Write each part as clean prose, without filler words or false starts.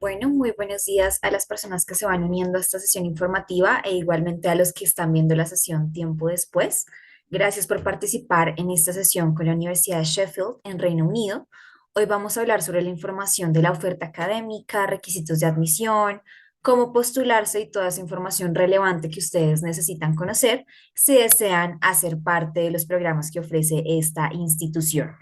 Bueno, muy buenos días a las personas que se van uniendo a esta sesión informativa e igualmente a los que están viendo la sesión tiempo después. Gracias por participar en esta sesión con la Universidad de Sheffield en Reino Unido. Hoy vamos a hablar sobre la información de la oferta académica, requisitos de admisión, cómo postularse y toda esa información relevante que ustedes necesitan conocer si desean hacer parte de los programas que ofrece esta institución.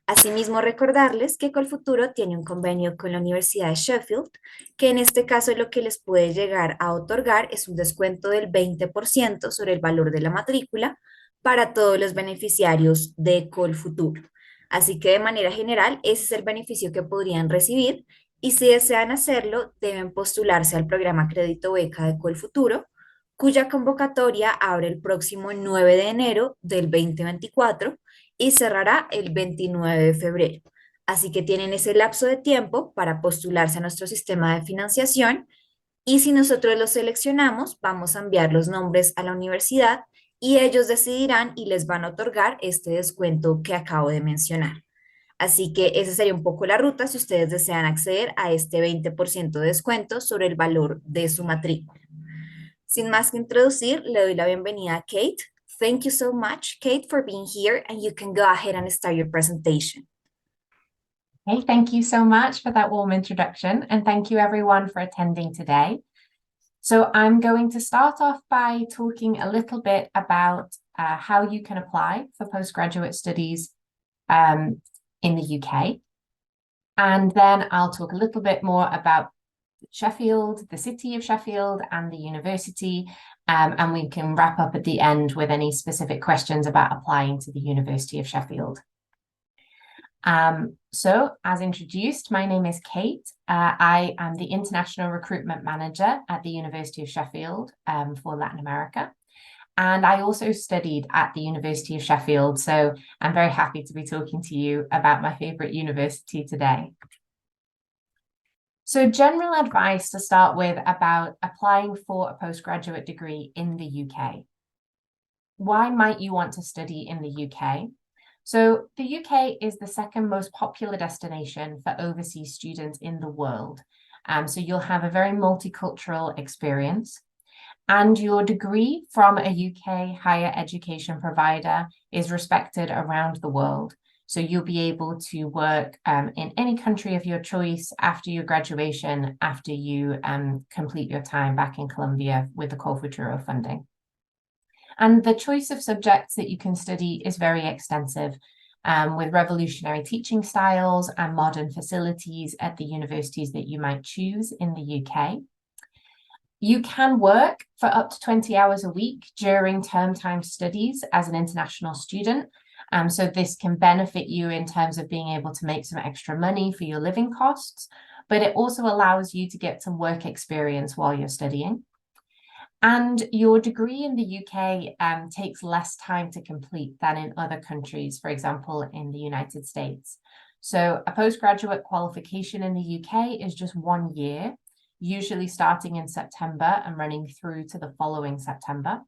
Asimismo, recordarles que Colfuturo tiene un convenio con la Universidad de Sheffield, que en este caso lo que les puede llegar a otorgar es un descuento del 20% sobre el valor de la matrícula para todos los beneficiarios de Colfuturo. Así que de manera general, ese es el beneficio que podrían recibir y si desean hacerlo, deben postularse al programa Crédito Beca de Colfuturo, cuya convocatoria abre el próximo 9 de enero del 2024 y cerrará el 29 de febrero. Así que tienen ese lapso de tiempo para postularse a nuestro sistema de financiación y si nosotros los seleccionamos, vamos a enviar los nombres a la universidad y ellos decidirán y les van a otorgar este descuento que acabo de mencionar. Así que esa sería un poco la ruta si ustedes desean acceder a este 20% de descuento sobre el valor de su matrícula. Sin más que introducir, le doy la bienvenida a Kate. Thank you so much, Kate, for being here, and you can go ahead and start your presentation. Hey, thank you so much for that warm introduction, and thank you everyone for attending today. So I'm going to start off by talking a little bit about how you can apply for postgraduate studies in the UK. And then I'll talk a little bit more about Sheffield, the city of Sheffield, and the university. And we can wrap up at the end with any specific questions about applying to the University of Sheffield. So, as introduced, my name is Kate. I am the International Recruitment Manager at the University of Sheffield for Latin America. And I also studied at the University of Sheffield, so I'm very happy to be talking to you about my favourite university today. So, general advice to start with about applying for a postgraduate degree in the UK. Why might you want to study in the UK? So the UK is the second most popular destination for overseas students in the world. So you'll have a very multicultural experience. And your degree from a UK higher education provider is respected around the world. So you'll be able to work in any country of your choice after your graduation, after you complete your time back in Colombia with the Colfuturo funding. And the choice of subjects that you can study is very extensive, with revolutionary teaching styles and modern facilities at the universities that you might choose in the UK. You can work for up to 20 hours a week during term time studies as an international student. So this can benefit you in terms of being able to make some extra money for your living costs, but it also allows you to get some work experience while you're studying. And your degree in the UK takes less time to complete than in other countries, for example, in the United States. So a postgraduate qualification in the UK is just 1 year, usually starting in September and running through to the following September.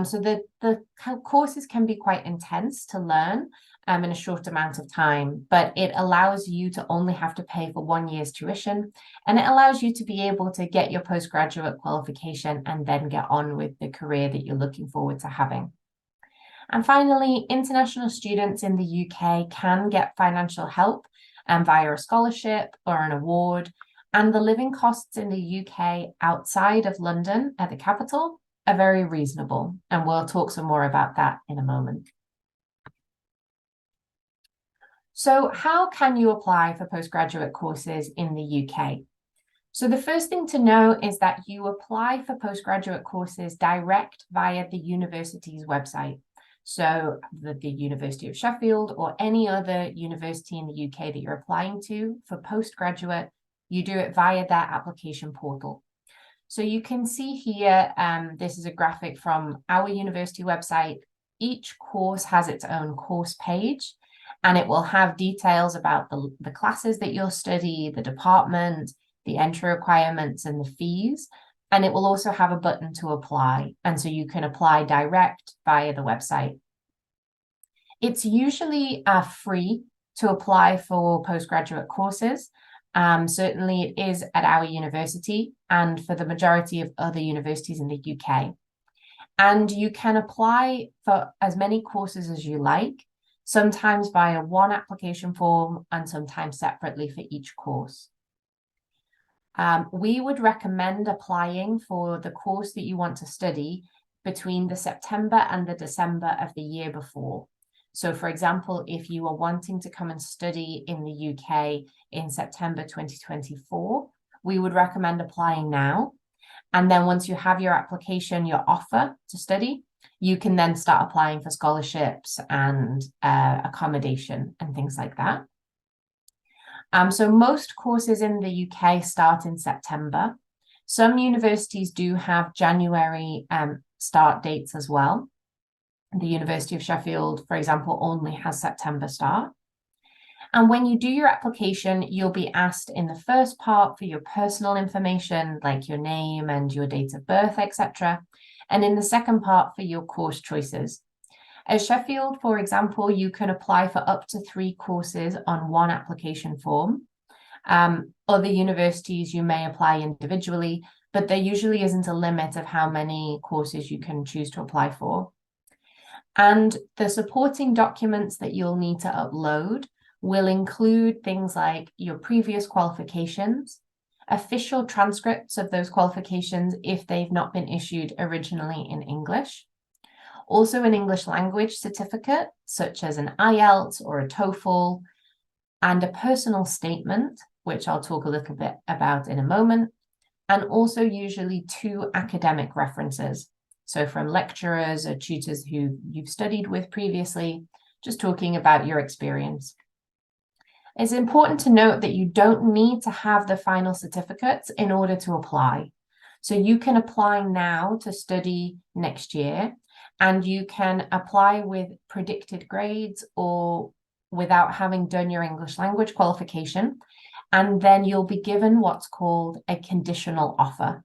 So the courses can be quite intense to learn in a short amount of time, but it allows you to only have to pay for 1 year's tuition, and it allows you to be able to get your postgraduate qualification and then get on with the career that you're looking forward to having. And finally, international students in the UK can get financial help via a scholarship or an award, and the living costs in the UK outside of London at the capital are very reasonable, and we'll talk some more about that in a moment. So how can you apply for postgraduate courses in the UK? So the first thing to know is that you apply for postgraduate courses direct via the university's website. So the University of Sheffield or any other university in the UK that you're applying to for postgraduate, you do it via their application portal. So you can see here, this is a graphic from our university website. Each course has its own course page, and it will have details about the classes that you'll study, the department, the entry requirements, and the fees. And it will also have a button to apply. And so you can apply direct via the website. It's usually free to apply for postgraduate courses. Certainly it is at our university and for the majority of other universities in the UK. And you can apply for as many courses as you like, sometimes via one application form and sometimes separately for each course. We would recommend applying for the course that you want to study between the September and the December of the year before. So, for example, if you are wanting to come and study in the UK in September 2024, we would recommend applying now. And then once you have your application, your offer to study, you can then start applying for scholarships and accommodation and things like that. So most courses in the UK start in September. Some universities do have January start dates as well. The University of Sheffield, for example, only has September start. And when you do your application, you'll be asked in the first part for your personal information, like your name and your date of birth, etc. And in the second part for your course choices. At Sheffield, for example, you can apply for up to 3 courses on one application form. Other universities, you may apply individually, but there usually isn't a limit of how many courses you can choose to apply for. And the supporting documents that you'll need to upload will include things like your previous qualifications, official transcripts of those qualifications if they've not been issued originally in English, also an English language certificate, such as an IELTS or a TOEFL, and a personal statement, which I'll talk a little bit about in a moment, and also usually 2 academic references. So from lecturers or tutors who you've studied with previously, just talking about your experience. It's important to note that you don't need to have the final certificates in order to apply. So you can apply now to study next year, and you can apply with predicted grades or without having done your English language qualification. And then you'll be given what's called a conditional offer,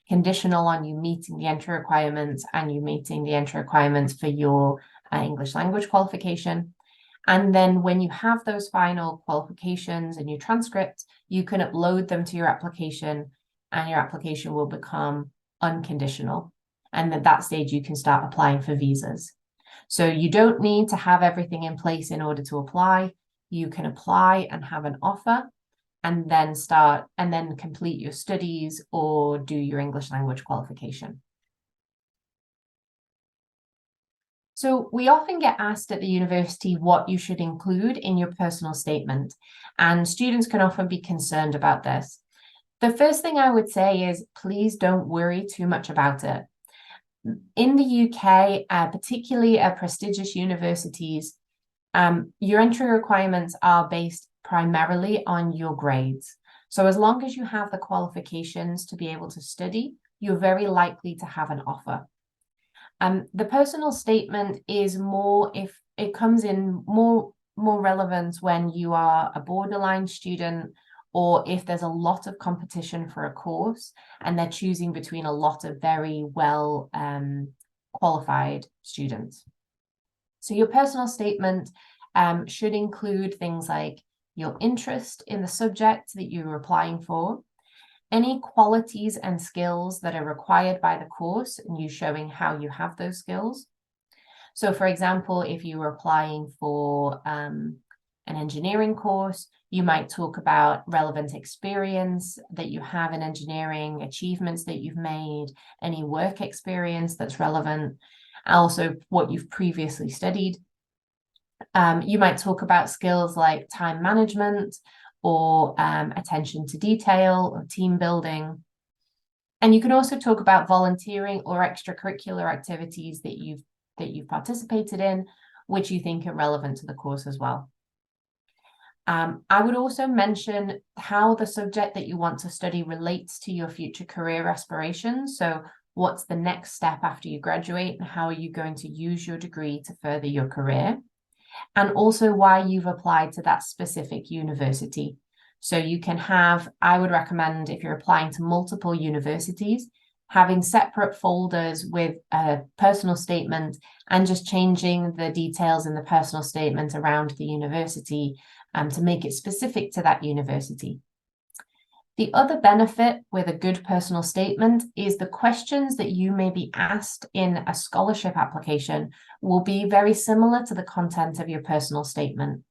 conditional on you meeting the entry requirements and you meeting the entry requirements for your English language qualification. And then when you have those final qualifications and your transcript, you can upload them to your application and your application will become unconditional. And at that stage, you can start applying for visas. So you don't need to have everything in place in order to apply. You can apply and have an offer and then start and then complete your studies or do your English language qualification. So we often get asked at the university what you should include in your personal statement, and students can often be concerned about this. The first thing I would say is please don't worry too much about it. In the UK, particularly at prestigious universities, your entry requirements are based primarily on your grades. So as long as you have the qualifications to be able to study, you're very likely to have an offer. The personal statement is more, if it comes in more relevant when you are a borderline student or if there's a lot of competition for a course and they're choosing between a lot of very well qualified students. So your personal statement should include things like your interest in the subject that you're applying for, any qualities and skills that are required by the course and you showing how you have those skills. So for example, if you were applying for an engineering course, you might talk about relevant experience that you have in engineering, achievements that you've made, any work experience that's relevant, also what you've previously studied. You might talk about skills like time management or attention to detail or team building. And you can also talk about volunteering or extracurricular activities that you've participated in, which you think are relevant to the course as well. I would also mention how the subject that you want to study relates to your future career aspirations. So what's the next step after you graduate and how are you going to use your degree to further your career? And also why you've applied to that specific university. So you can have, I would recommend if you're applying to multiple universities, having separate folders with a personal statement and just changing the details in the personal statement around the university to make it specific to that university. The other benefit with a good personal statement is the questions that you may be asked in a scholarship application will be very similar to the content of your personal statement.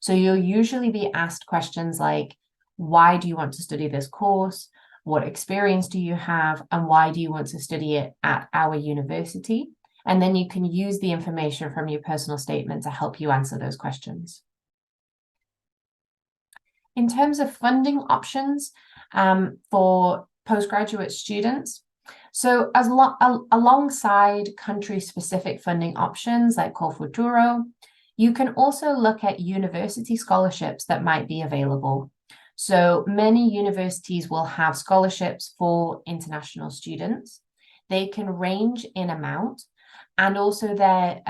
So you'll usually be asked questions like, why do you want to study this course? What experience do you have? And why do you want to study it at our university? And then you can use the information from your personal statement to help you answer those questions. In terms of funding options for postgraduate students, so alongside country-specific funding options like Col Futuro, you can also look at university scholarships that might be available. So many universities will have scholarships for international students. They can range in amount, and also their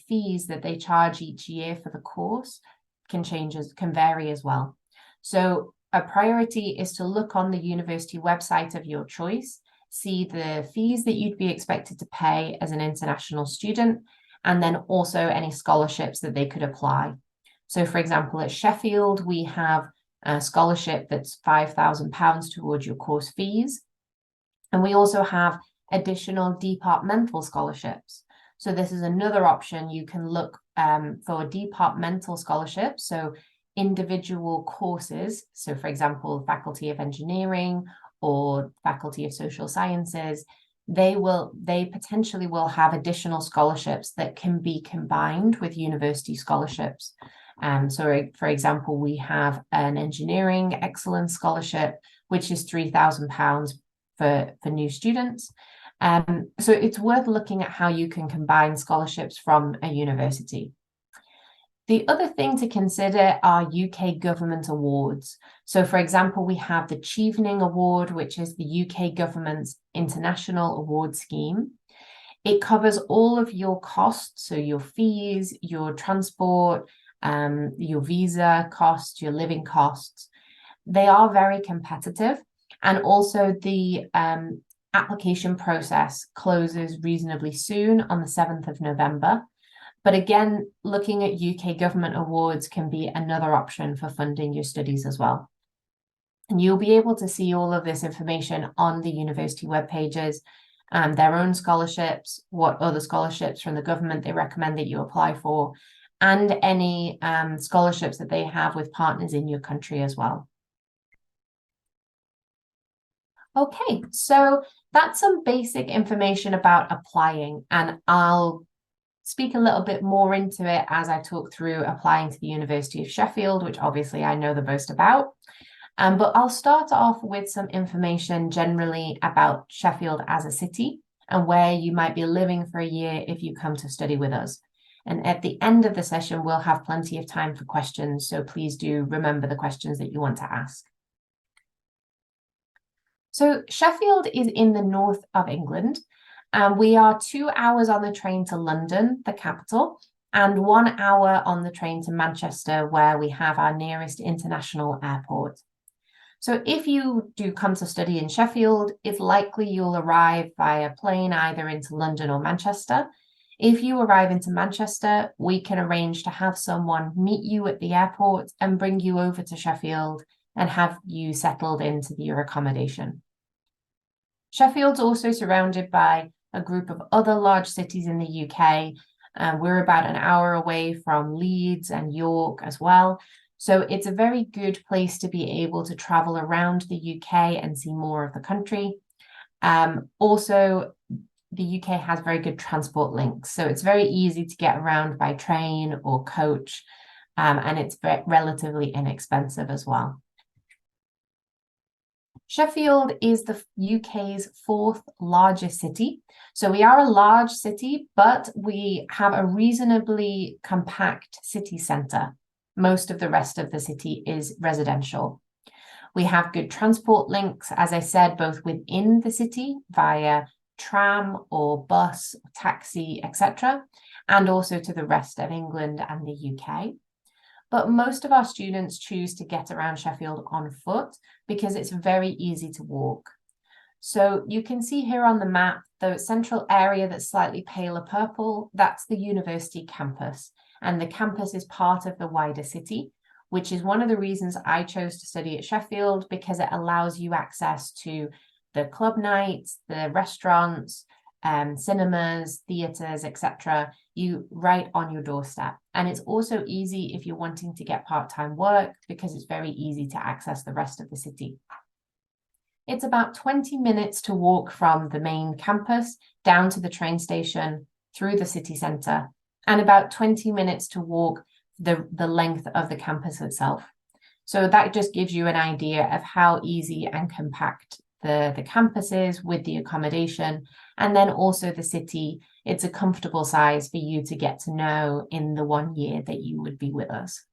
fees that they charge each year for the course can vary as well. So a priority is to look on the university website of your choice, see the fees that you'd be expected to pay as an international student, and then also any scholarships that they could apply. So for example, at Sheffield, we have a scholarship that's £5,000 towards your course fees. And we also have additional departmental scholarships. So this is another option. You can look for departmental scholarships. So individual courses. So for example, Faculty of Engineering or Faculty of Social Sciences, they potentially will have additional scholarships that can be combined with university scholarships. So for example, we have an engineering excellence scholarship, which is £3,000 for new students. So it's worth looking at how you can combine scholarships from a university. The other thing to consider are UK government awards. So for example, we have the Chevening Award, which is the UK government's international award scheme. It covers all of your costs, so your fees, your transport, your visa costs, your living costs. They are very competitive, and also the application process closes reasonably soon on the 7th of November. But again, looking at UK government awards can be another option for funding your studies as well. And you'll be able to see all of this information on the university web pages, their own scholarships, what other scholarships from the government they recommend that you apply for, and any scholarships that they have with partners in your country as well. Okay, so that's some basic information about applying, and I'll speak a little bit more into it as I talk through applying to the University of Sheffield, which obviously I know the most about. But I'll start off with some information generally about Sheffield as a city and where you might be living for a year if you come to study with us. And at the end of the session, we'll have plenty of time for questions, so please do remember the questions that you want to ask. So Sheffield is in the north of England. We are 2 hours on the train to London, the capital, and 1 hour on the train to Manchester, where we have our nearest international airport. So if you do come to study in Sheffield, it's likely you'll arrive via plane either into London or Manchester. If you arrive into Manchester, we can arrange to have someone meet you at the airport and bring you over to Sheffield and have you settled into your accommodation. Sheffield's also surrounded by a group of other large cities in the UK. We're about an hour away from Leeds and York as well. So it's a very good place to be able to travel around the UK and see more of the country. Also, the UK has very good transport links. So it's very easy to get around by train or coach, and it's relatively inexpensive as well. Sheffield is the UK's 4th largest city. So we are a large city, but we have a reasonably compact city centre. Most of the rest of the city is residential. We have good transport links, as I said, both within the city via tram or bus, taxi, etc., and also to the rest of England and the UK. But most of our students choose to get around Sheffield on foot because it's very easy to walk. So you can see here on the map, the central area that's slightly paler purple, that's the university campus. And the campus is part of the wider city, which is one of the reasons I chose to study at Sheffield, because it allows you access to the club nights, the restaurants, cinemas, theatres, etc. You right on your doorstep. And it's also easy if you're wanting to get part-time work, because it's very easy to access the rest of the city. It's about 20 minutes to walk from the main campus down to the train station through the city centre, and about 20 minutes to walk the length of the campus itself. So that just gives you an idea of how easy and compact the campus is with the accommodation, and then also the city. It's a comfortable size for you to get to know in the 1 year that you would be with us.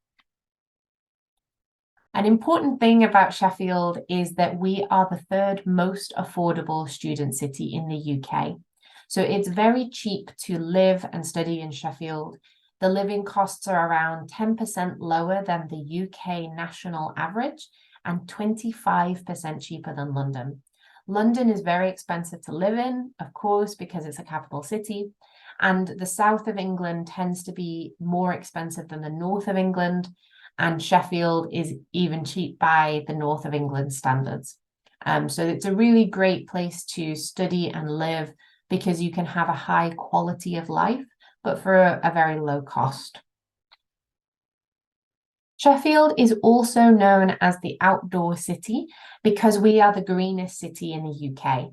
An important thing about Sheffield is that we are the third most affordable student city in the UK. So it's very cheap to live and study in Sheffield. The living costs are around 10% lower than the UK national average and 25% cheaper than London. London is very expensive to live in, of course, because it's a capital city. And the south of England tends to be more expensive than the north of England. And Sheffield is even cheap by the north of England standards. So it's a really great place to study and live, because you can have a high quality of life, but for a very low cost. Sheffield is also known as the outdoor city because we are the greenest city in the UK.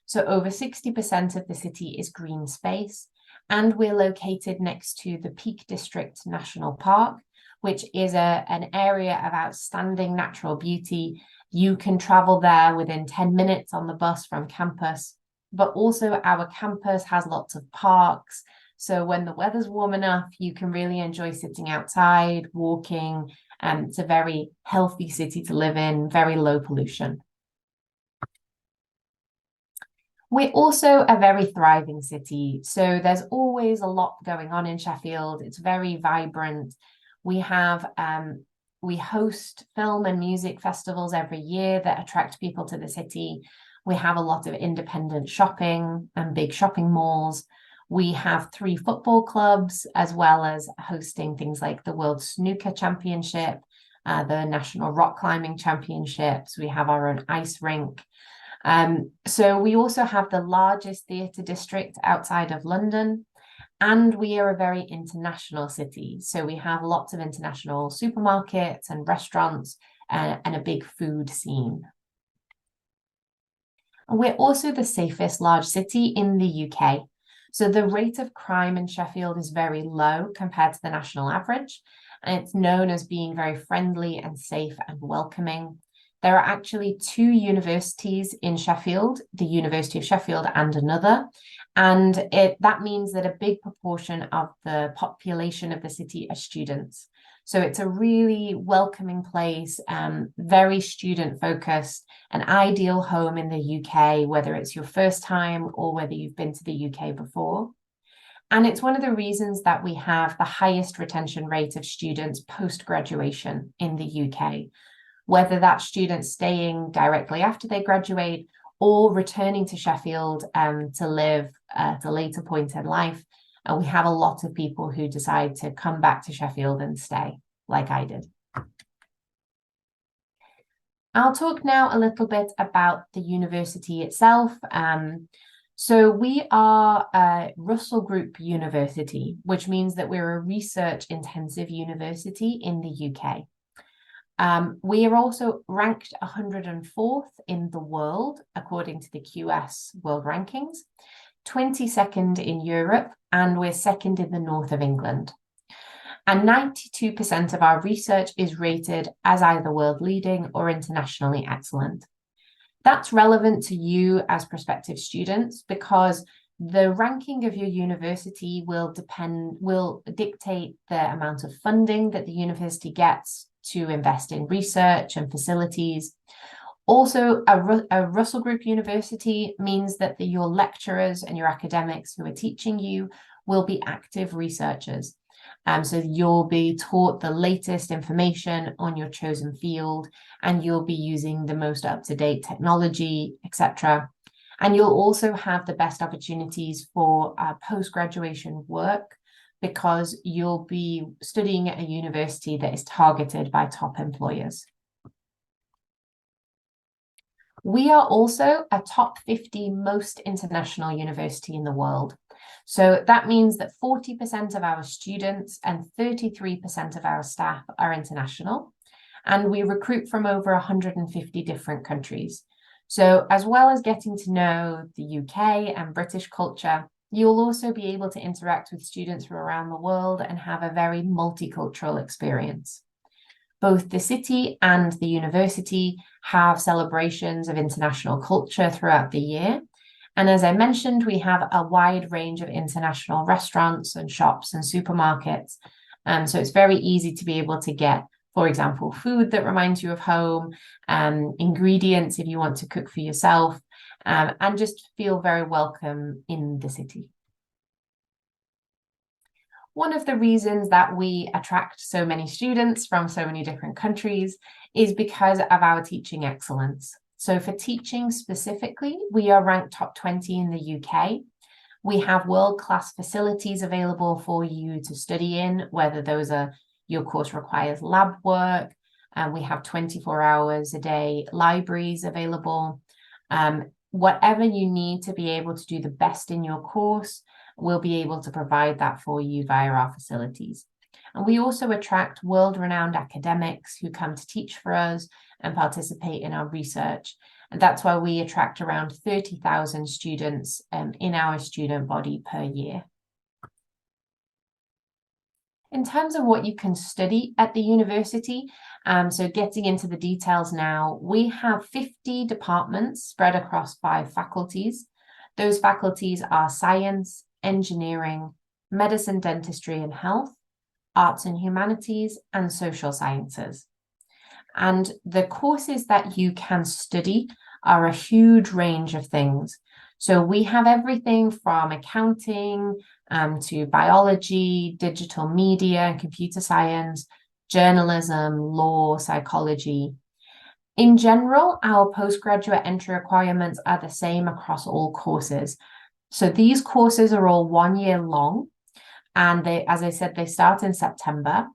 So over 60% of the city is green space, and we're located next to the Peak District National Park, which is an area of outstanding natural beauty. You can travel there within 10 minutes on the bus from campus, but also our campus has lots of parks. So when the weather's warm enough, you can really enjoy sitting outside, walking. It's a very healthy city to live in, very low pollution. We're also a very thriving city. So there's always a lot going on in Sheffield. It's very vibrant. We host film and music festivals every year that attract people to the city. We have a lot of independent shopping and big shopping malls. We have 3 football clubs, as well as hosting things like the World Snooker Championship, the National Rock Climbing Championships. We have our own ice rink. So we also have the largest theatre district outside of London. And we are a very international city. So we have lots of international supermarkets and restaurants, and a big food scene. And we're also the safest large city in the UK. So the rate of crime in Sheffield is very low compared to the national average. And it's known as being very friendly and safe and welcoming. There are actually 2 universities in Sheffield, the University of Sheffield and another. And that means that a big proportion of the population of the city are students. So it's a really welcoming place, very student focused, an ideal home in the UK, whether it's your first time or whether you've been to the UK before. And it's one of the reasons that we have the highest retention rate of students post-graduation in the UK, whether that's students staying directly after they graduate or returning to Sheffield to live at a later point in life. And we have a lot of people who decide to come back to Sheffield and stay, like I did. I'll talk now a little bit about the university itself. So we are a Russell Group University, which means that we're a research-intensive university in the UK. We are also ranked 104th in the world, according to the QS World Rankings, 22nd in Europe, and we're second in the north of England. And 92% of our research is rated as either world leading or internationally excellent. That's relevant to you as prospective students because the ranking of your university will dictate the amount of funding that the university gets to invest in research and facilities. Also, a Russell Group University means that your lecturers and your academics who are teaching you will be active researchers. So you'll be taught the latest information on your chosen field, and you'll be using the most up-to-date technology, etc. And you'll also have the best opportunities for post-graduation work, because you'll be studying at a university that is targeted by top employers. We are also a top 50 most international university in the world. So that means that 40% of our students and 33% of our staff are international, and we recruit from over 150 different countries. So as well as getting to know the UK and British culture, you'll also be able to interact with students from around the world and have a very multicultural experience. Both the city and the university have celebrations of international culture throughout the year. And as I mentioned, we have a wide range of international restaurants and shops and supermarkets. So it's very easy to be able to get, for example, food that reminds you of home, ingredients if you want to cook for yourself, and just feel very welcome in the city. One of the reasons that we attract so many students from so many different countries is because of our teaching excellence. So for teaching specifically, we are ranked top 20 in the UK. We have world-class facilities available for you to study in, whether those are your course requires lab work, and we have 24 hours a day libraries available. Whatever you need to be able to do the best in your course, we'll be able to provide that for you via our facilities. And we also attract world-renowned academics who come to teach for us and participate in our research. And that's why we attract around 30,000 students in our student body per year. In terms of what you can study at the university, so getting into the details now, we have 50 departments spread across 5 faculties. Those faculties are science, engineering, medicine, dentistry and health, arts and humanities, and social sciences. And the courses that you can study are a huge range of things. So we have everything from accounting to biology, digital media and computer science, journalism, law, psychology. In general, our postgraduate entry requirements are the same across all courses. So these courses are all 1 year long, and they, as I said, they start in September.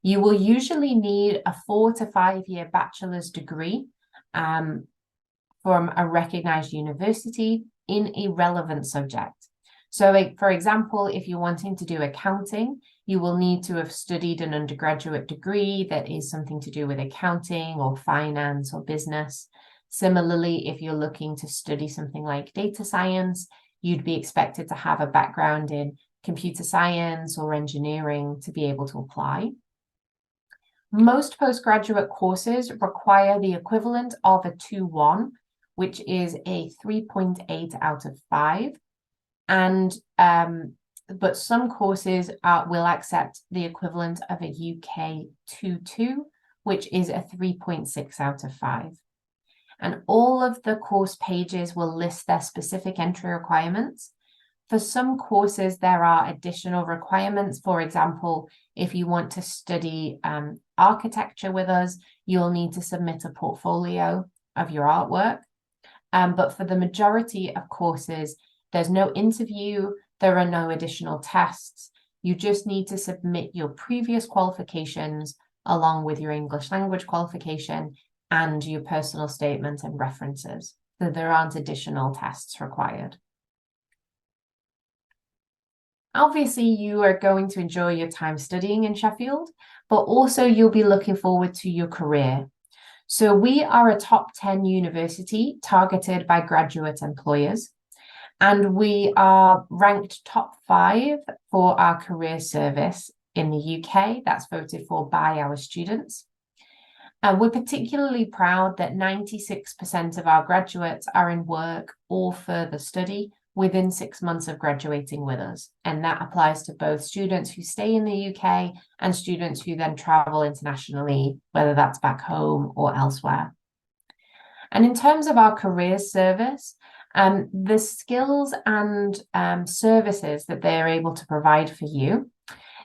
You will usually need a 4 to 5 year bachelor's degree from a recognized university in a relevant subject. So for example, if you're wanting to do accounting, you will need to have studied an undergraduate degree that is something to do with accounting or finance or business. Similarly, if you're looking to study something like data science, you'd be expected to have a background in computer science or engineering to be able to apply. Most postgraduate courses require the equivalent of a 2-1, which is a 3.8 out of 5. And but some courses will accept the equivalent of a UK 2-2, which is a 3.6 out of 5. And all of the course pages will list their specific entry requirements. For some courses, there are additional requirements. For example, if you want to study architecture with us, you'll need to submit a portfolio of your artwork. But for the majority of courses, there's no interview, there are no additional tests. You just need to submit your previous qualifications along with your English language qualification and your personal statement and references. So there aren't additional tests required. Obviously, you are going to enjoy your time studying in Sheffield, but also you'll be looking forward to your career. So we are a top 10 university targeted by graduate employers, and we are ranked top 5 for our career service in the UK. That's voted for by our students. And we're particularly proud that 96% of our graduates are in work or further study within 6 months of graduating with us. And that applies to both students who stay in the UK and students who then travel internationally, whether that's back home or elsewhere. And in terms of our career service, the skills and services that they're able to provide for you,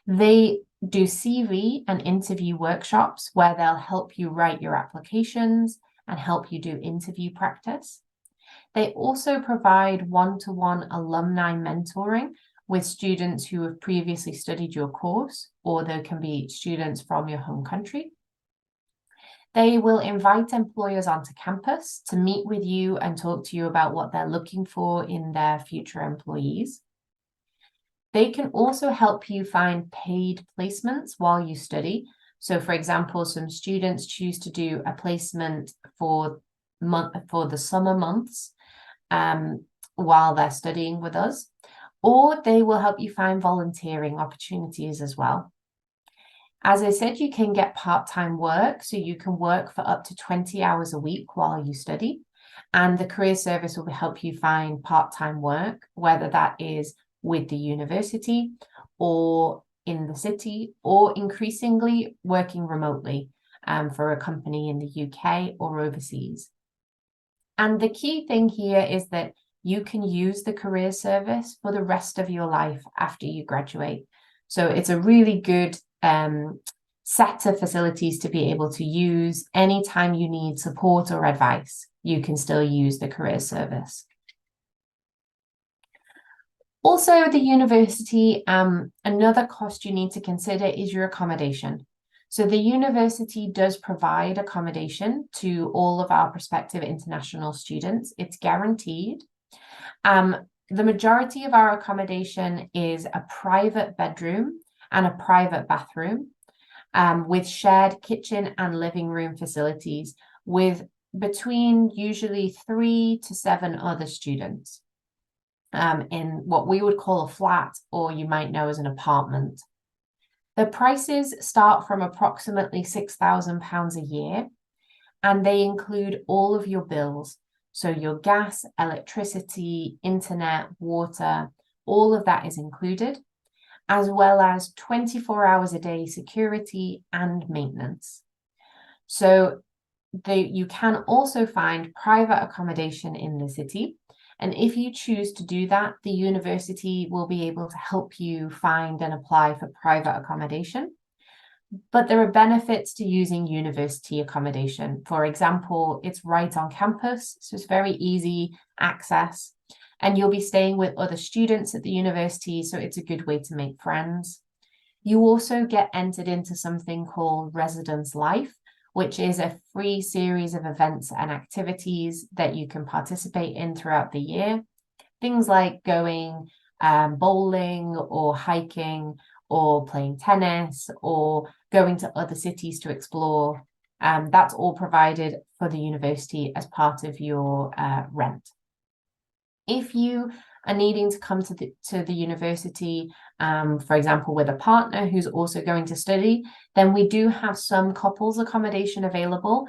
they do CV and interview workshops where they'll help you write your applications and help you do interview practice. They also provide one-to-one alumni mentoring with students who have previously studied your course, or there can be students from your home country. They will invite employers onto campus to meet with you and talk to you about what they're looking for in their future employees. They can also help you find paid placements while you study. So, for example, some students choose to do a placement for the summer months while they're studying with us, or they will help you find volunteering opportunities as well. As I said, you can get part-time work, so you can work for up to 20 hours a week while you study, and the career service will help you find part-time work, whether that is with the university or in the city, or increasingly working remotely for a company in the UK or overseas. And the key thing here is that you can use the career service for the rest of your life after you graduate. So it's a really good set of facilities to be able to use anytime you need support or advice. You can still use the career service. Also, the university, another cost you need to consider is your accommodation. So the university does provide accommodation to all of our prospective international students. It's guaranteed. The majority of our accommodation is a private bedroom and a private bathroom with shared kitchen and living room facilities with between usually 3 to 7 other students in what we would call a flat, or you might know as an apartment. The prices start from approximately £6,000 a year, and they include all of your bills. So your gas, electricity, internet, water, all of that is included, as well as 24 hours a day security and maintenance. So you can also find private accommodation in the city. And if you choose to do that, the university will be able to help you find and apply for private accommodation. But there are benefits to using university accommodation. For example, it's right on campus, so it's very easy access. And you'll be staying with other students at the university, so it's a good way to make friends. You also get entered into something called Residence Life, which is a free series of events and activities that you can participate in throughout the year. Things like going bowling or hiking or playing tennis or going to other cities to explore. That's all provided for the university as part of your rent. If you are needing to come to the university, for example, with a partner who's also going to study, then we do have some couples accommodation available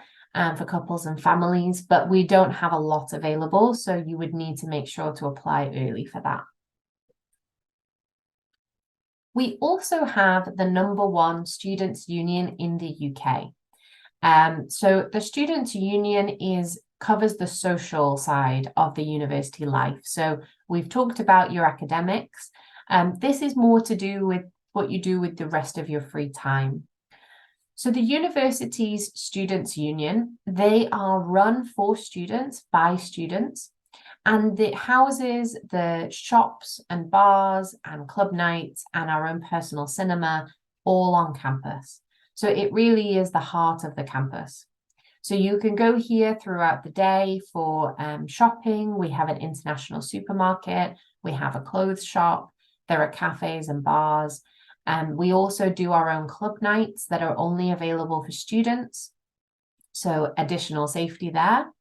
for couples and families, but we don't have a lot available. So you would need to make sure to apply early for that. We also have the #1 students' union in the UK. So the students' union covers the social side of the university life. So we've talked about your academics. This is more to do with what you do with the rest of your free time. So the university's students' union, they are run for students by students, and it houses the shops and bars and club nights and our own personal cinema all on campus. So it really is the heart of the campus. So you can go here throughout the day for shopping. We have an international supermarket. We have a clothes shop. There are cafes and bars. We also do our own club nights that are only available for students. So additional safety there.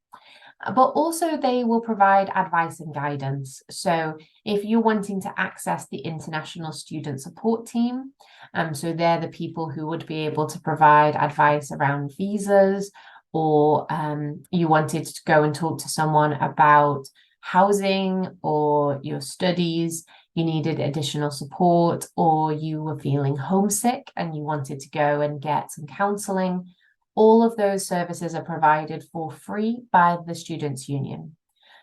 But also they will provide advice and guidance. So if you're wanting to access the international student support team, so they're the people who would be able to provide advice around visas, or you wanted to go and talk to someone about housing or your studies, you needed additional support, or you were feeling homesick and you wanted to go and get some counseling, all of those services are provided for free by the Students' Union.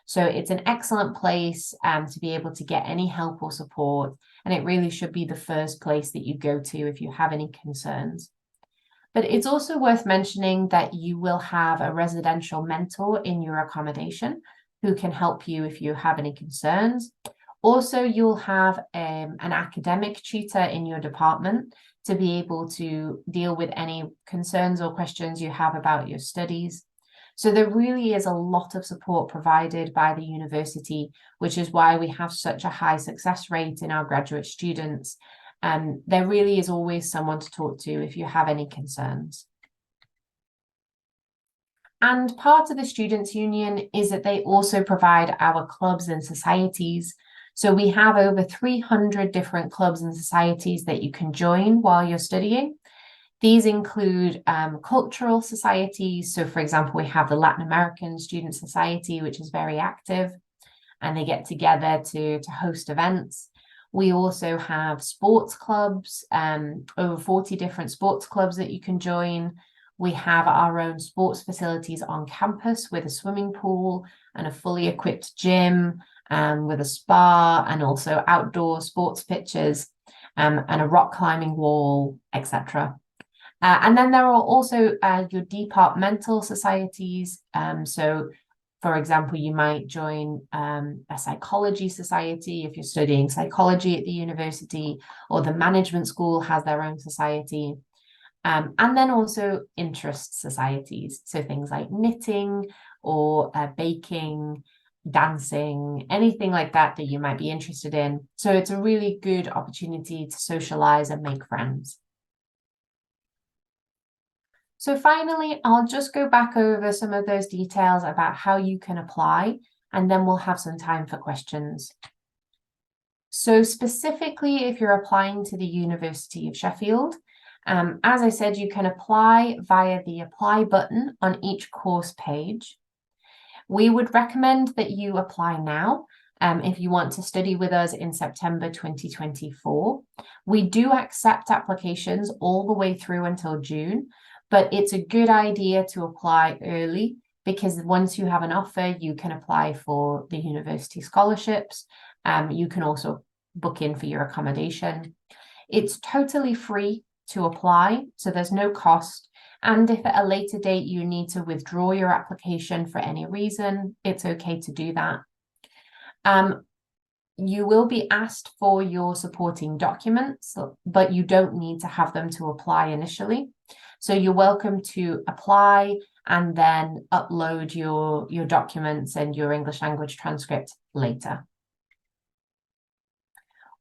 So it's an excellent place to be able to get any help or support, and it really should be the first place that you go to if you have any concerns. But it's also worth mentioning that you will have a residential mentor in your accommodation who can help you if you have any concerns. Also, you'll have an academic tutor in your department to be able to deal with any concerns or questions you have about your studies. So there really is a lot of support provided by the university, which is why we have such a high success rate in our graduate students. There really is always someone to talk to if you have any concerns. And part of the Students' Union is that they also provide our clubs and societies. So we have over 300 different clubs and societies that you can join while you're studying. These include cultural societies. So, for example, we have the Latin American Student Society, which is very active, and they get together to host events. We also have sports clubs, over 40 different sports clubs that you can join. We have our own sports facilities on campus with a swimming pool and a fully equipped gym, with a spa and also outdoor sports pitches, and a rock climbing wall, etc. And then there are also your departmental societies. So, for example, you might join a psychology society if you're studying psychology at the university, or the management school has their own society. And then also interest societies. So things like knitting or baking, dancing, anything like that that you might be interested in. So it's a really good opportunity to socialize and make friends. So finally, I'll just go back over some of those details about how you can apply, and then we'll have some time for questions. So specifically, if you're applying to the University of Sheffield, as I said, you can apply via the apply button on each course page. We would recommend that you apply now if you want to study with us in September 2024. We do accept applications all the way through until June, but it's a good idea to apply early because once you have an offer, you can apply for the university scholarships. You can also book in for your accommodation. It's totally free to apply, so there's no cost. And if at a later date you need to withdraw your application for any reason, it's okay to do that. You will be asked for your supporting documents, but you don't need to have them to apply initially. So you're welcome to apply and then upload your documents and your English language transcript later.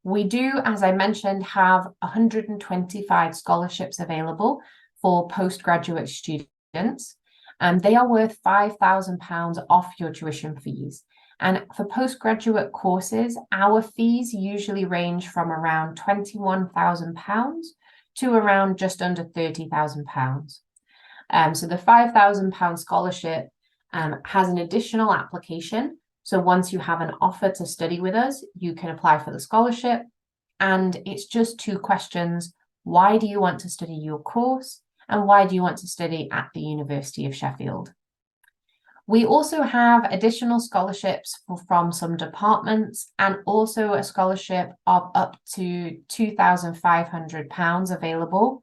We do, as I mentioned, have 125 scholarships available for postgraduate students, and they are worth £5,000 off your tuition fees. And for postgraduate courses, our fees usually range from around £21,000 to around just under £30,000. So the £5,000 scholarship has an additional application. So once you have an offer to study with us, you can apply for the scholarship. And it's just 2 questions. Why do you want to study your course? And why do you want to study at the University of Sheffield? We also have additional scholarships from some departments, and also a scholarship of up to £2,500 available.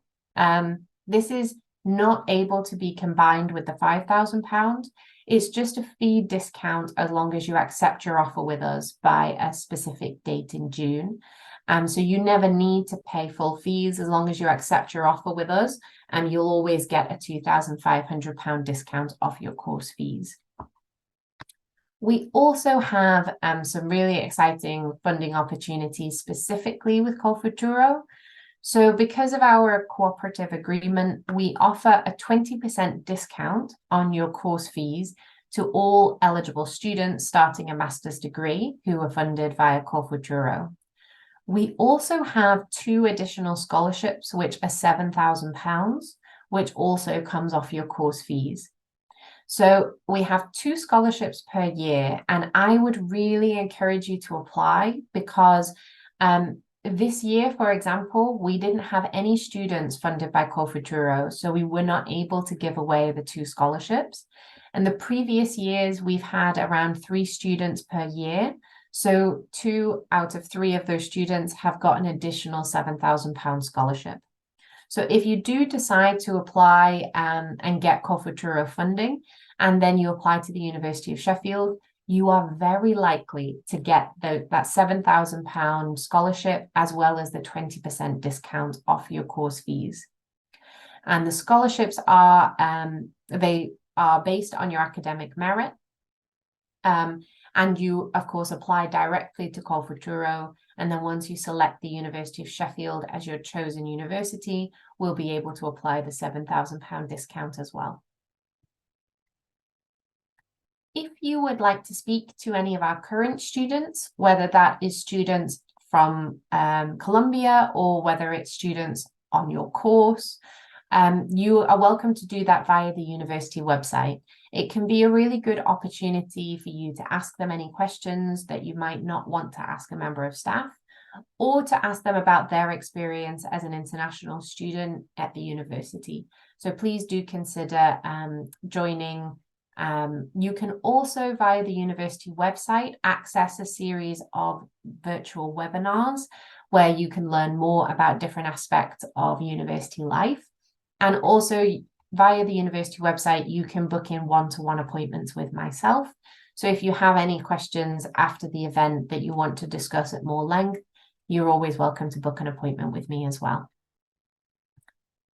This is not able to be combined with the £5,000. It's just a fee discount as long as you accept your offer with us by a specific date in June. So you never need to pay full fees as long as you accept your offer with us, and you'll always get a £2,500 discount off your course fees. We also have some really exciting funding opportunities specifically with Colfuturo. So because of our cooperative agreement, we offer a 20% discount on your course fees to all eligible students starting a master's degree who are funded via Colfuturo. We also have 2 additional scholarships, which are £7,000, which also comes off your course fees. So we have 2 scholarships per year, and I would really encourage you to apply because this year, for example, we didn't have any students funded by Colfuturo, so we were not able to give away the 2 scholarships. And the previous years, we've had around 3 students per year. So 2 out of 3 of those students have got an additional £7,000 scholarship. So if you do decide to apply and get Colfuturo funding, and then you apply to the University of Sheffield, you are very likely to get that £7,000 scholarship as well as the 20% discount off your course fees. And the scholarships are they are based on your academic merit. And you, of course, apply directly to Call Futuro. And then once you select the University of Sheffield as your chosen university, we'll be able to apply the £7,000 discount as well. If you would like to speak to any of our current students, whether that is students from Colombia or whether it's students on your course, you are welcome to do that via the university website. It can be a really good opportunity for you to ask them any questions that you might not want to ask a member of staff, or to ask them about their experience as an international student at the university. So please do consider joining. You can also, via the university website, access a series of virtual webinars where you can learn more about different aspects of university life. And also via the university website, you can book in one-to-one appointments with myself. So if you have any questions after the event that you want to discuss at more length, you're always welcome to book an appointment with me as well.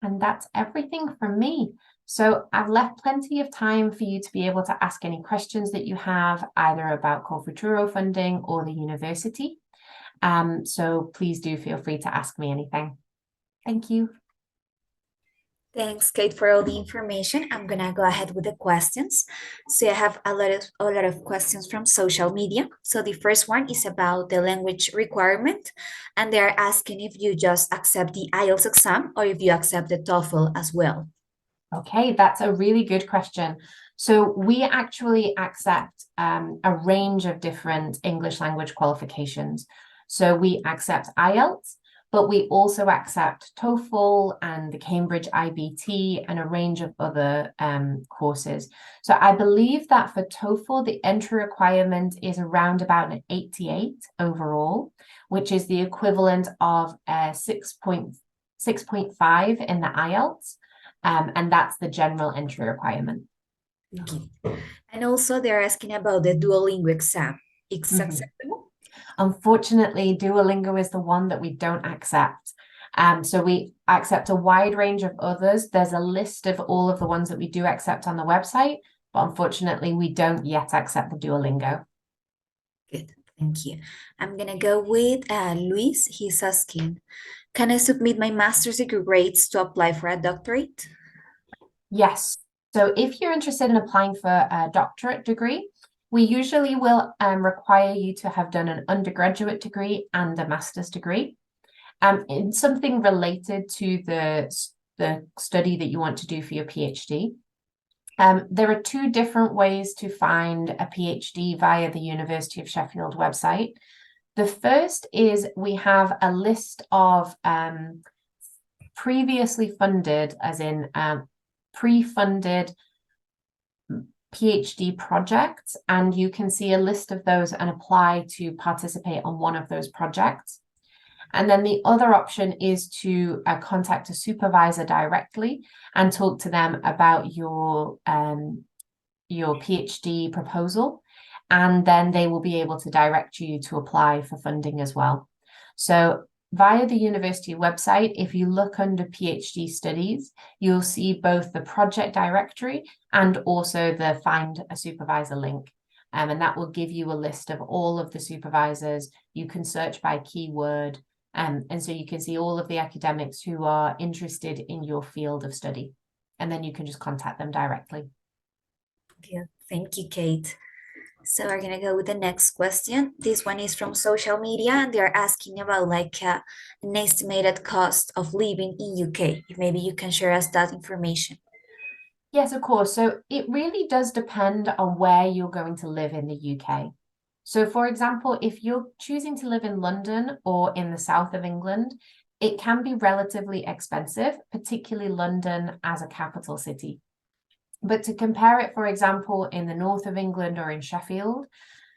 And that's everything from me. So I've left plenty of time for you to be able to ask any questions that you have, either about Call Futuro funding or the university. So please do feel free to ask me anything. Thank you. Thanks, Kate, for all the information. I'm gonna go ahead with the questions. So I have a lot of questions from social media. So the first one is about the language requirement, and they're asking if you just accept the IELTS exam or if you accept the TOEFL as well. Okay, that's a really good question. So we actually accept a range of different English language qualifications. So we accept IELTS, but we also accept TOEFL and the Cambridge IBT and a range of other courses. So I believe that for TOEFL, the entry requirement is around about an 88 overall, which is the equivalent of 6.5 in the IELTS. And that's the general entry requirement. Thank you. And also they're asking about the Duolingo exam. It's acceptable? Unfortunately, Duolingo is the one that we don't accept. So we accept a wide range of others. There's a list of all of the ones that we do accept on the website, but unfortunately, we don't yet accept the Duolingo. Good, thank you. I'm gonna go with Luis. He's asking, can I submit my master's degree grades to apply for a doctorate? Yes. So if you're interested in applying for a doctorate degree, we usually will require you to have done an undergraduate degree and a master's degree. In something related to the study that you want to do for your PhD. There are two different ways to find a PhD via the University of Sheffield website. The first is we have a list of previously funded, as in pre-funded PhD projects, and you can see a list of those and apply to participate on one of those projects. And then the other option is to contact a supervisor directly and talk to them about your PhD proposal, and then they will be able to direct you to apply for funding as well. So via the university website, if you look under PhD studies, you'll see both the project directory and also the find a supervisor link. And that will give you a list of all of the supervisors. You can search by keyword. And so you can see all of the academics who are interested in your field of study. And then you can just contact them directly. Yeah, thank you, Kate. So we're gonna go with the next question. This one is from social media, and they're asking about like an estimated cost of living in UK. Maybe you can share us that information. Yes, of course. So it really does depend on where you're going to live in the UK. So for example, if you're choosing to live in London or in the south of England, it can be relatively expensive, particularly London as a capital city. But to compare it, for example, in the north of England or in Sheffield,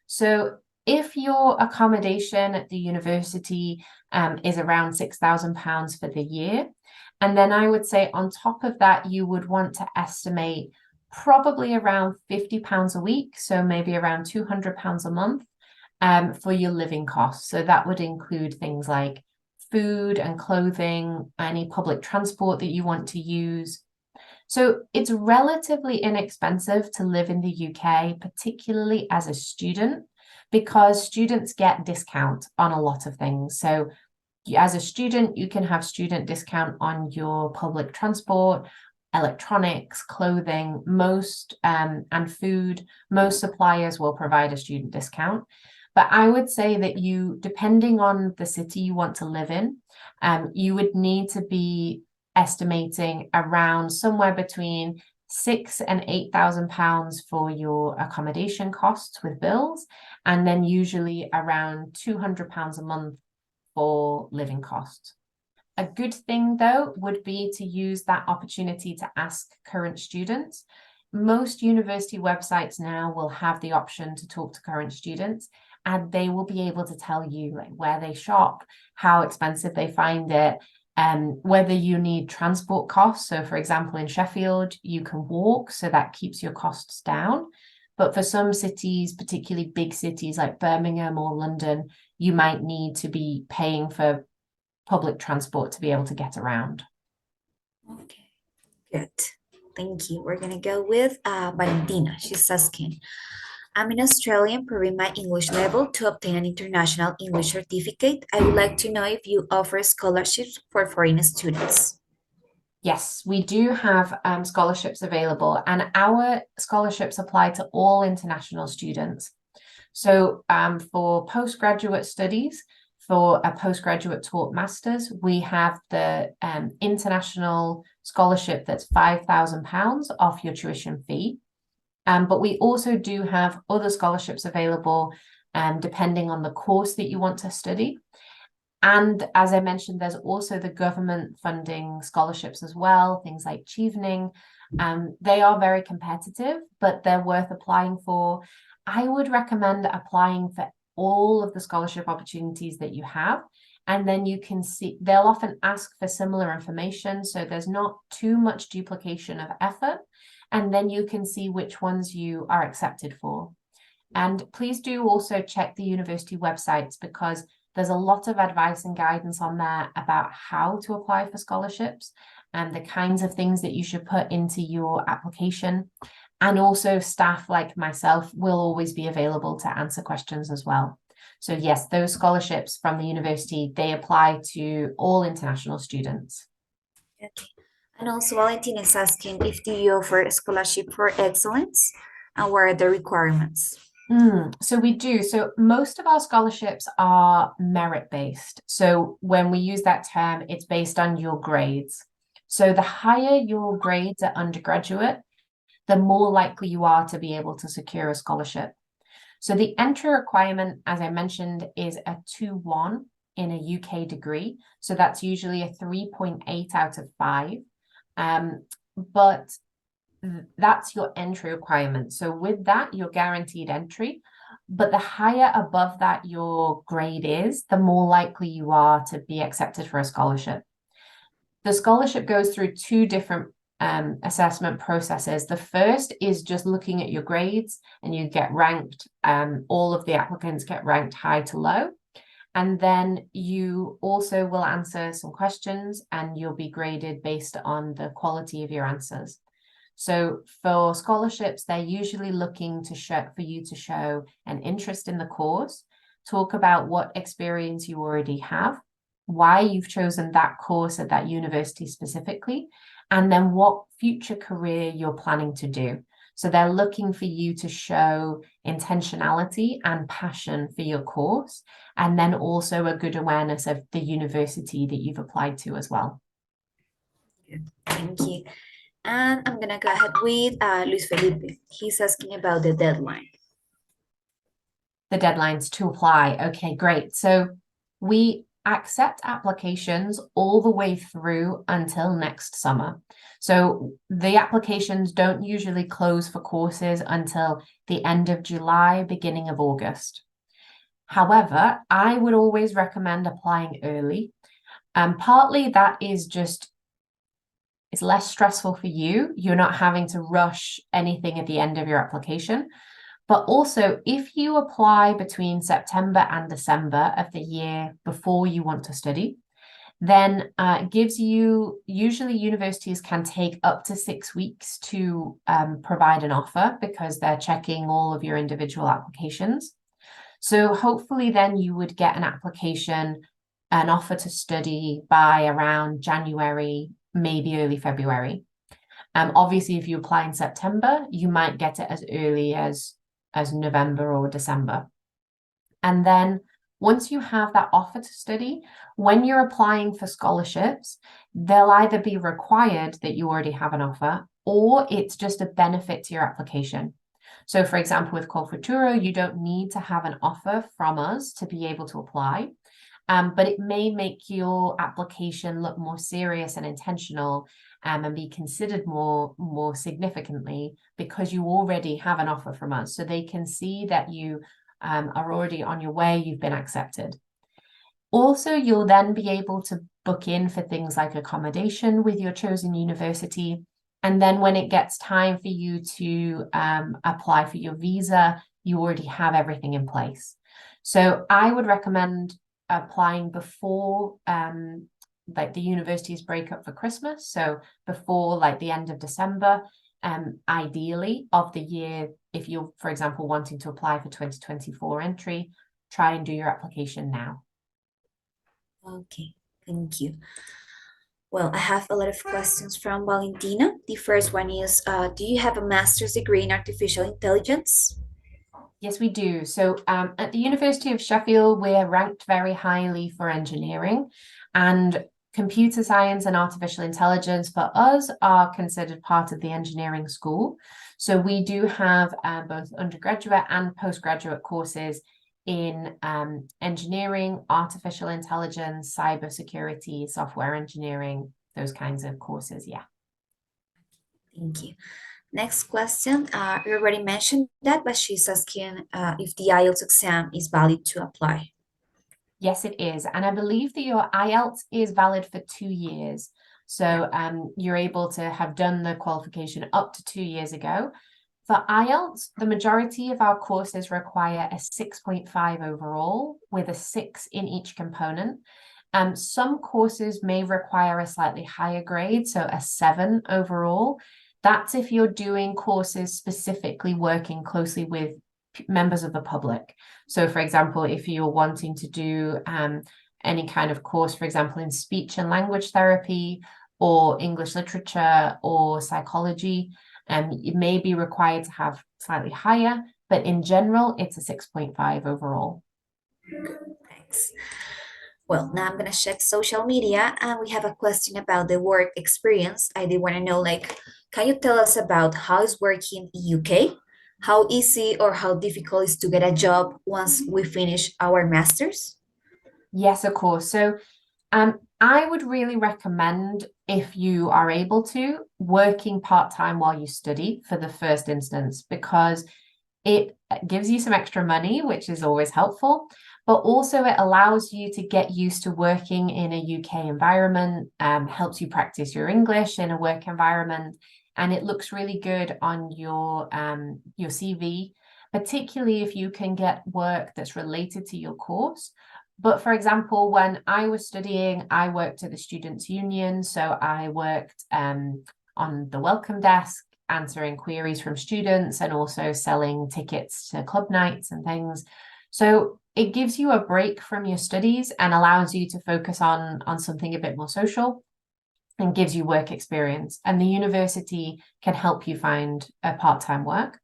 so if your accommodation at the university is around £6,000 for the year, and then I would say on top of that, you would want to estimate probably around £50 a week, so maybe around £200 a month for your living costs. So that would include things like food and clothing, any public transport that you want to use. So it's relatively inexpensive to live in the UK, particularly as a student, because students get discount on a lot of things. So as a student, you can have student discount on your public transport, electronics, clothing, and food. Most suppliers will provide a student discount. But I would say that you, depending on the city you want to live in, you would need to be estimating around somewhere between £6,000 and £8,000 for your accommodation costs with bills, and then usually around £200 a month for living costs. A good thing, though, would be to use that opportunity to ask current students. Most university websites now will have the option to talk to current students, and they will be able to tell you like where they shop, how expensive they find it, whether you need transport costs. So, for example, in Sheffield, you can walk, so that keeps your costs down. But for some cities, particularly big cities like Birmingham or London, you might need to be paying for public transport to be able to get around. Okay, good. Thank you. We're gonna go with Valentina. She's asking, I'm in Australia improving my English level to obtain an international English certificate. I would like to know if you offer scholarships for foreign students. Yes, we do have scholarships available, and our scholarships apply to all international students. So for postgraduate studies, for a postgraduate taught masters, we have the international scholarship that's £5,000 off your tuition fee. But we also do have other scholarships available depending on the course that you want to study. And as I mentioned, there's also the government funding scholarships as well, things like Chevening. They are very competitive, but they're worth applying for. I would recommend applying for all of the scholarship opportunities that you have. And then you can see, they'll often ask for similar information. So there's not too much duplication of effort. And then you can see which ones you are accepted for. And please do also check the university websites, because there's a lot of advice and guidance on there about how to apply for scholarships and the kinds of things that you should put into your application. And also staff like myself will always be available to answer questions as well. So yes, those scholarships from the university, they apply to all international students. Okay. And also, Valentina is asking if do you offer a scholarship for excellence and what are the requirements? So we do. So most of our scholarships are merit-based. So when we use that term, it's based on your grades. So the higher your grades at undergraduate, the more likely you are to be able to secure a scholarship. So the entry requirement, as I mentioned, is a 2-1 in a UK degree. So that's usually a 3.8 out of 5. But that's your entry requirement. So with that, you're guaranteed entry. But the higher above that your grade is, the more likely you are to be accepted for a scholarship. The scholarship goes through two different assessment processes. The first is just looking at your grades, and you get ranked. All of the applicants get ranked high to low. And then you also will answer some questions, and you'll be graded based on the quality of your answers. So for scholarships, they're usually looking to show for you to show an interest in the course, talk about what experience you already have, why you've chosen that course at that university specifically, and then what future career you're planning to do. So they're looking for you to show intentionality and passion for your course, and then also a good awareness of the university that you've applied to as well. Good. Thank you. And I'm gonna go ahead with Luis Felipe. He's asking about the deadline. The deadlines to apply. Okay, great. So we accept applications all the way through until next summer. So the applications don't usually close for courses until the end of July, beginning of August. However, I would always recommend applying early. And partly that is just It's less stressful for you. You're not having to rush anything at the end of your application. But also, if you apply between September and December of the year before you want to study, then it gives you, usually universities can take up to 6 weeks to provide an offer because they're checking all of your individual applications. So hopefully then you would get an offer to study by around January, maybe early February. Obviously, if you apply in September, you might get it as early as November or December. And then once you have that offer to study, when you're applying for scholarships, they'll either be required that you already have an offer, or it's just a benefit to your application. So for example, with Call Futuro, you don't need to have an offer from us to be able to apply. But it may make your application look more serious and intentional, and be considered more significantly because you already have an offer from us. So they can see that you are already on your way, you've been accepted. Also, you'll then be able to book in for things like accommodation with your chosen university. And then when it gets time for you to apply for your visa, you already have everything in place. So I would recommend applying before like the universities break up for Christmas. So before like the end of December, ideally of the year, if you're, for example, wanting to apply for 2024 entry, try and do your application now. Okay, thank you. Well, I have a lot of questions from Valentina. The first one is, do you have a master's degree in artificial intelligence? Yes, we do. So at the University of Sheffield, we're ranked very highly for engineering, and computer science and artificial intelligence for us are considered part of the engineering school. So we do have both undergraduate and postgraduate courses in engineering, artificial intelligence, cybersecurity, software engineering, those kinds of courses. Yeah. Thank you. Next question. You already mentioned that, but she's asking if the IELTS exam is valid to apply. Yes, it is. And I believe that your IELTS is valid for 2 years. So you're able to have done the qualification up to 2 years ago. For IELTS, the majority of our courses require a 6.5 overall with a 6 in each component. Some courses may require a slightly higher grade, so a 7 overall. That's if you're doing courses specifically working closely with members of the public. So for example, if you're wanting to do any kind of course, for example, in speech and language therapy or English literature or psychology, it may be required to have slightly higher, but in general, it's a 6.5 overall. Thanks. Well, now I'm gonna check social media, and we have a question about the work experience. I did want to know, like, can you tell us about how is working in UK? How easy or how difficult is to get a job once we finish our masters? Yes, of course. So I would really recommend, if you are able to, working part-time while you study for the first instance, because it gives you some extra money, which is always helpful, but also it allows you to get used to working in a UK environment, helps you practice your English in a work environment, and it looks really good on your CV, particularly if you can get work that's related to your course. But for example, when I was studying, I worked at the Students' Union. So I worked on the welcome desk, answering queries from students and also selling tickets to club nights and things. So it gives you a break from your studies and allows you to focus on something a bit more social and gives you work experience. And the university can help you find a part-time work.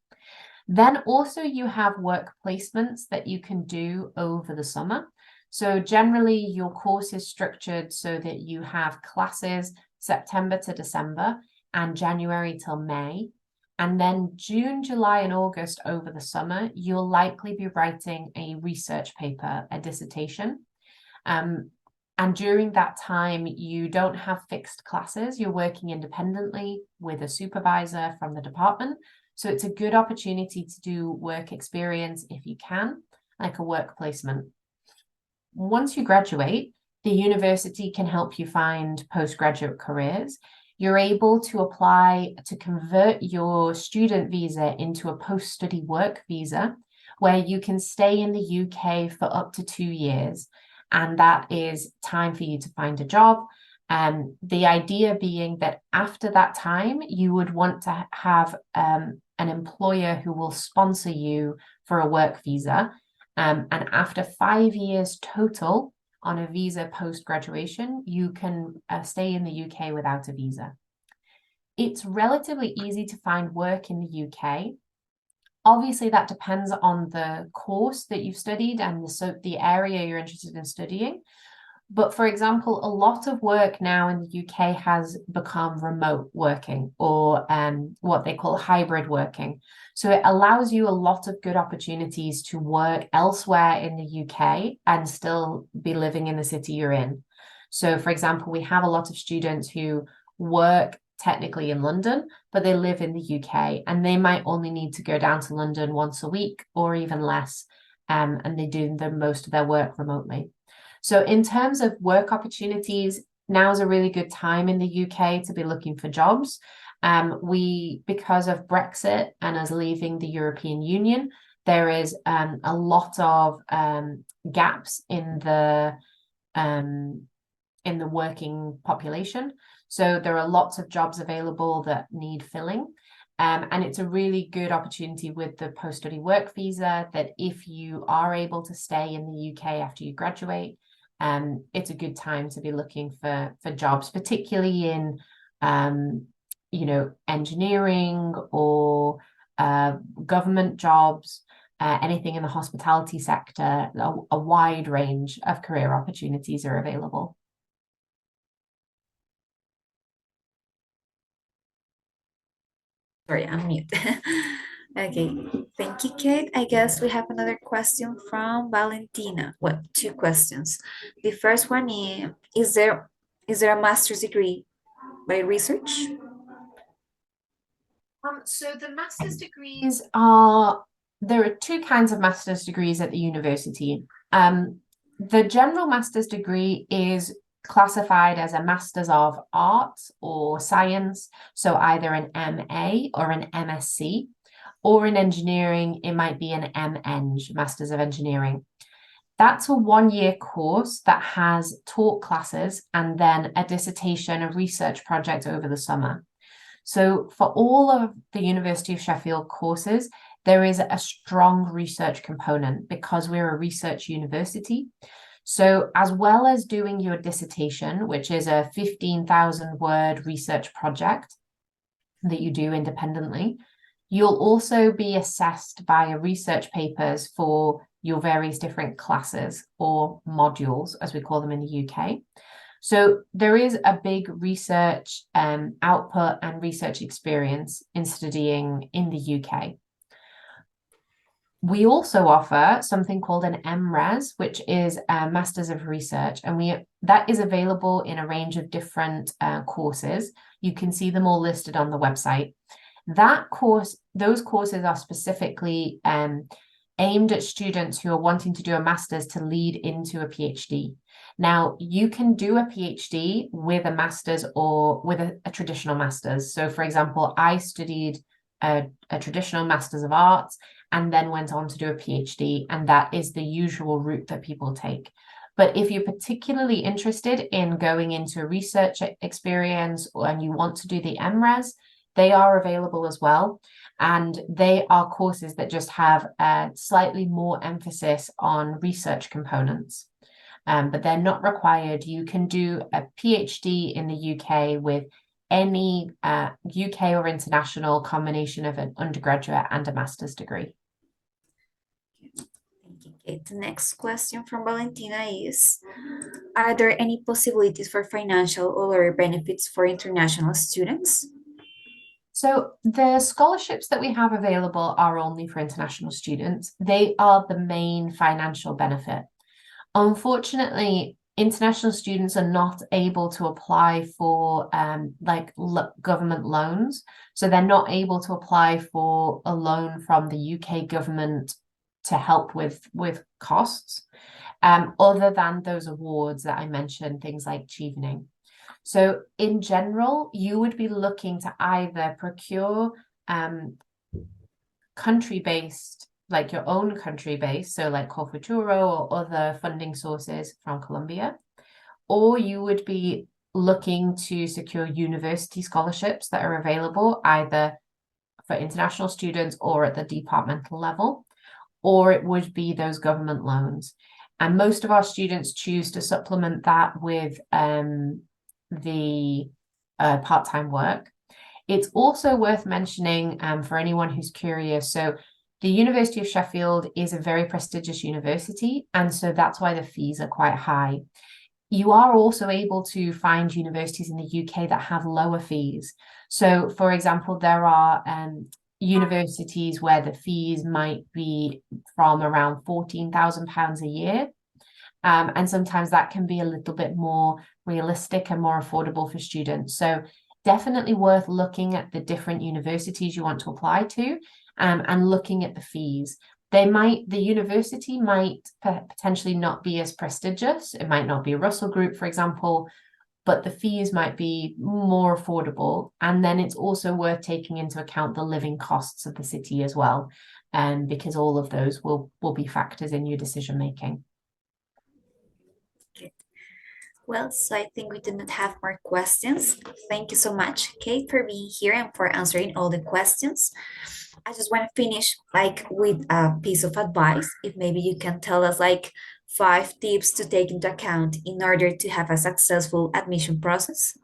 Then also you have work placements that you can do over the summer. So generally your course is structured so that you have classes September to December and January till May. And then June, July, and August over the summer, you'll likely be writing a research paper, a dissertation. And during that time, you don't have fixed classes. You're working independently with a supervisor from the department. So it's a good opportunity to do work experience if you can, like a work placement. Once you graduate, the university can help you find postgraduate careers. you're able to apply to convert your student visa into a post-study work visa, where you can stay in the UK for up to 2 years. And that is time for you to find a job. The idea being that after that time, you would want to have an employer who will sponsor you for a work visa. And after 5 years total on a visa post-graduation, you can stay in the UK without a visa. It's relatively easy to find work in the UK. Obviously, that depends on the course that you've studied and the area you're interested in studying. But for example, a lot of work now in the UK has become remote working, or what they call hybrid working. So it allows you a lot of good opportunities to work elsewhere in the UK and still be living in the city you're in. So for example, we have a lot of students who work technically in London, but they live in the UK, and they might only need to go down to London once a week or even less, and they do most of their work remotely. So in terms of work opportunities, now is a really good time in the UK to be looking for jobs. Because of Brexit and us leaving the European Union, there is a lot of gaps in the working population. So there are lots of jobs available that need filling. And it's a really good opportunity with the post-study work visa that if you are able to stay in the UK after you graduate, it's a good time to be looking for jobs, particularly in engineering or government jobs, anything in the hospitality sector. A wide range of career opportunities are available. Sorry, I'm mute. Okay, thank you, Kate. I guess we have another question from Valentina. Well, two questions. The first one is there a master's degree by research? So the master's degrees there are two kinds of master's degrees at the university. The general master's degree is classified as a Master's of Arts or Science, so either an MA or an MSc, or in engineering, it might be an MEng, Masters of Engineering. That's a 1-year course that has taught classes and then a dissertation, a research project over the summer. So for all of the University of Sheffield courses, there is a strong research component because we're a research university. So as well as doing your dissertation, which is a 15,000 word research project that you do independently, you'll also be assessed by research papers for your various different classes or modules, as we call them in the UK. So there is a big research output and research experience in studying in the UK. We also offer something called an MRes, which is a Masters of Research, and that is available in a range of different courses. You can see them all listed on the website. Those courses are specifically aimed at students who are wanting to do a master's to lead into a PhD. Now, you can do a PhD with a master's or with a traditional master's. So, for example, I studied a traditional Master's of Arts and then went on to do a PhD, and that is the usual route that people take. But if you're particularly interested in going into a research experience and you want to do the MRes, they are available as well. And they are courses that just have a slightly more emphasis on research components. But they're not required. You can do a PhD in the UK with any UK or international combination of an undergraduate and a master's degree. Thank you, Kate. The next question from Valentina is, are there any possibilities for financial or other benefits for international students? So the scholarships that we have available are only for international students. They are the main financial benefit. Unfortunately, international students are not able to apply for government loans. So they're not able to apply for a loan from the UK government to help with costs, other than those awards that I mentioned, things like Chevening. So in general, you would be looking to either procure country-based, like your own country-based, so like Corfuturo or other funding sources from Colombia, or you would be looking to secure university scholarships that are available either for international students or at the departmental level, or it would be those government loans. And most of our students choose to supplement that with the part-time work. It's also worth mentioning for anyone who's curious. So the University of Sheffield is a very prestigious university, and so that's why the fees are quite high. You are also able to find universities in the UK that have lower fees. So, for example, there are universities where the fees might be from around £14,000 a year. And sometimes that can be a little bit more realistic and more affordable for students. So definitely worth looking at the different universities you want to apply to and looking at the fees. The university might potentially not be as prestigious. It might not be a Russell Group, for example, but the fees might be more affordable. And then it's also worth taking into account the living costs of the city as well, because all of those will be factors in your decision making. Okay. Well, so I think we do not have more questions. Thank you so much, Kate, for being here and for answering all the questions. I just want to finish like with a piece of advice. If maybe you can tell us like 5 tips to take into account in order to have a successful admission process.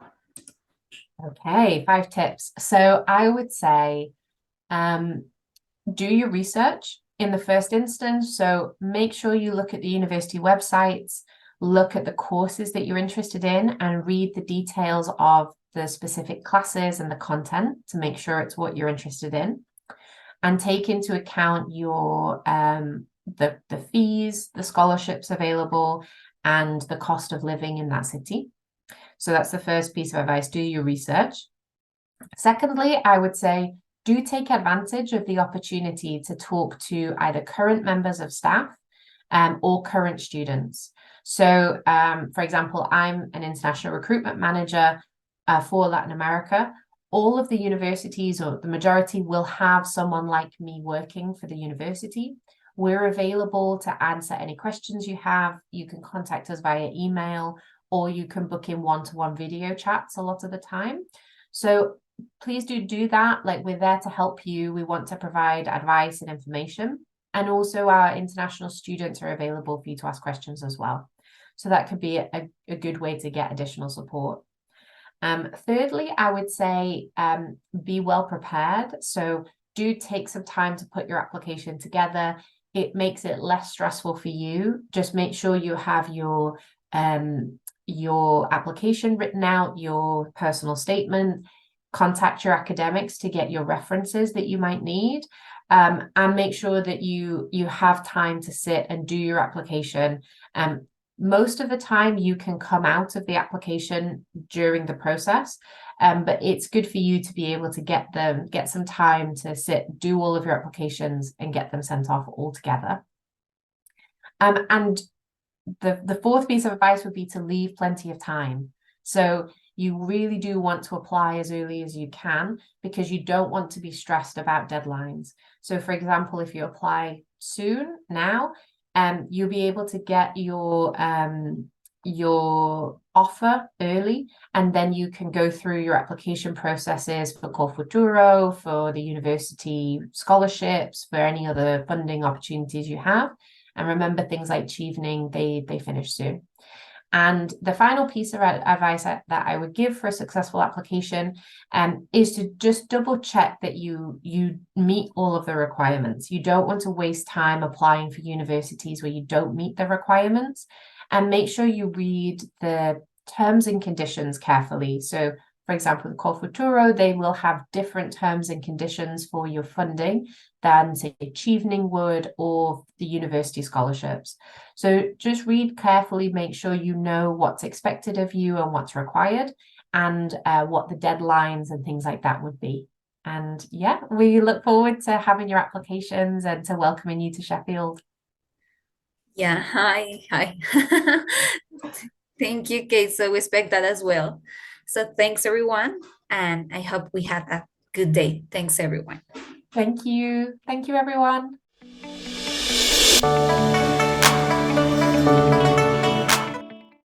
Okay, 5 tips. So I would say do your research in the first instance. So make sure you look at the university websites, look at the courses that you're interested in, and read the details of the specific classes and the content to make sure it's what you're interested in. And take into account your the fees, the scholarships available, and the cost of living in that city. So that's the first piece of advice. Do your research. Secondly, I would say do take advantage of the opportunity to talk to either current members of staff or current students. So, for example, I'm an international recruitment manager for Latin America. All of the universities, or the majority, will have someone like me working for the university. We're available to answer any questions you have. You can contact us via email, or you can book in one-to-one video chats a lot of the time. So please do that. Like, we're there to help you. We want to provide advice and information. And also our international students are available for you to ask questions as well. So that could be a good way to get additional support. Thirdly, I would say be well prepared. So do take some time to put your application together. It makes it less stressful for you. Just make sure you have your application written out, your personal statement, contact your academics to get your references that you might need, and make sure that you have time to sit and do your application. Most of the time you can come out of the application during the process, but it's good for you to be able to get some time to sit, do all of your applications and get them sent off all together. And the fourth piece of advice would be to leave plenty of time. So you really do want to apply as early as you can, because you don't want to be stressed about deadlines. So for example, if you apply soon now, you'll be able to get your offer early, and then you can go through your application processes for Call Futuro, for the university scholarships, for any other funding opportunities you have. And remember, things like Chevening, they finish soon. And the final piece of advice that I would give for a successful application is to just double check that you meet all of the requirements. You don't want to waste time applying for universities where you don't meet the requirements, and make sure you read the terms and conditions carefully. So for example, the Call Futuro, they will have different terms and conditions for your funding than, say, Chevening would, or the university scholarships. So just read carefully, make sure you know what's expected of you and what's required, and what the deadlines and things like that would be. And yeah, we look forward to having your applications and to welcoming you to Sheffield. Yeah, hi. Thank you, Kate. So we expect that as well. So thanks everyone, and I hope we have a good day. Thanks everyone. Thank you. Thank you, everyone.